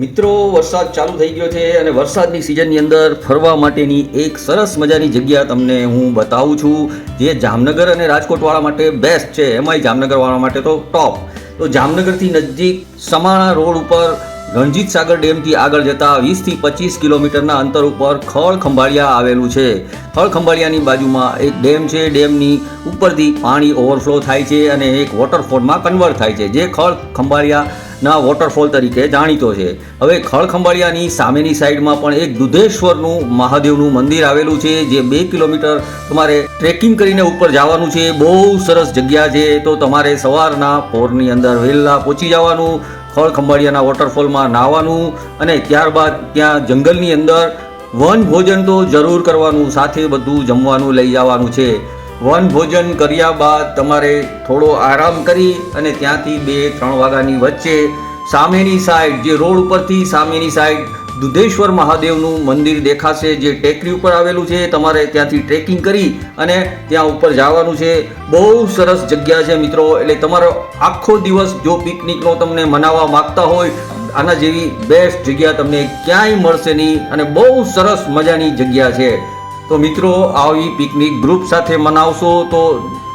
મિત્રો, વરસાદ ચાલુ થઈ ગયો છે અને વરસાદની સિઝનની અંદર ફરવા માટેની એક સરસ મજાની જગ્યા તમને હું બતાવું છું, જે જામનગર અને રાજકોટવાળા માટે બેસ્ટ છે. એમાંય જામનગરવાળા માટે તો ટોપ. તો જામનગરથી નજીક સમાણા રોડ ઉપર રણજીત સાગર ડેમથી આગળ જતા 20 થી 25 કિલોમીટરના અંતર ઉપર ખળ ખંભાળિયા આવેલું છે. ખળ ખંભાળિયાની બાજુમાં એક ડેમ છે. ડેમની ઉપરથી પાણી ઓવરફ્લો થાય છે અને એક વોટરફોલમાં કન્વર્ટ થાય છે, જે ખળ ખંભાળિયાના વોટરફોલ તરીકે જાણીતો છે. હવે ખળ ખંભાળિયાની સામેની સાઈડમાં પણ એક દુધેશ્વરનું મહાદેવનું મંદિર આવેલું છે, જે 2 કિલોમીટર તમારે ટ્રેકિંગ કરીને ઉપર જવાનું છે. બહુ સરસ જગ્યા છે. તો તમારે સવારના પોરની અંદર વહેલા પહોંચી જવાનું, ખળ ખંભાળિયાના વોટરફોલમાં નાહવાનું અને ત્યારબાદ ત્યાં જંગલની અંદર વન ભોજન તો જરૂર કરવાનું, સાથે બધું જમવાનું લઈ જવાનું છે. વન ભોજન કર્યા બાદ તમારે થોડો આરામ કરી અને ત્યાંથી 2-3 વાગ્યાની વચ્ચે સામેની સાઈડ, જે રોડ ઉપરથી સામેની સાઈડ દુધેશ્વર મહાદેવનું મંદિર દેખાશે, જે ટેકરી ઉપર આવેલું છે. તમારે ત્યાંથી ટ્રેકિંગ કરી અને ત્યાં ઉપર જવાનું છે. બહુ સરસ જગ્યા છે મિત્રો. એટલે તમારો આખો દિવસ જો પિકનિકનો તમને મનાવવા માગતા હોય, આના જેવી બેસ્ટ જગ્યા તમને ક્યાંય મળશે નહીં અને બહુ સરસ મજાની જગ્યા છે. તો મિત્રો, આવી પિકનિક ગ્રુપ સાથે મનાવશો તો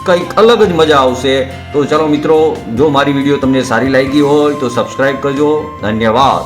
કંઈક અલગ જ મજા આવશે. તો ચલો મિત્રો, જો મારી વિડીયો તમને સારી લાગી હોય તો સબસ્ક્રાઈબ કરજો. ધન્યવાદ.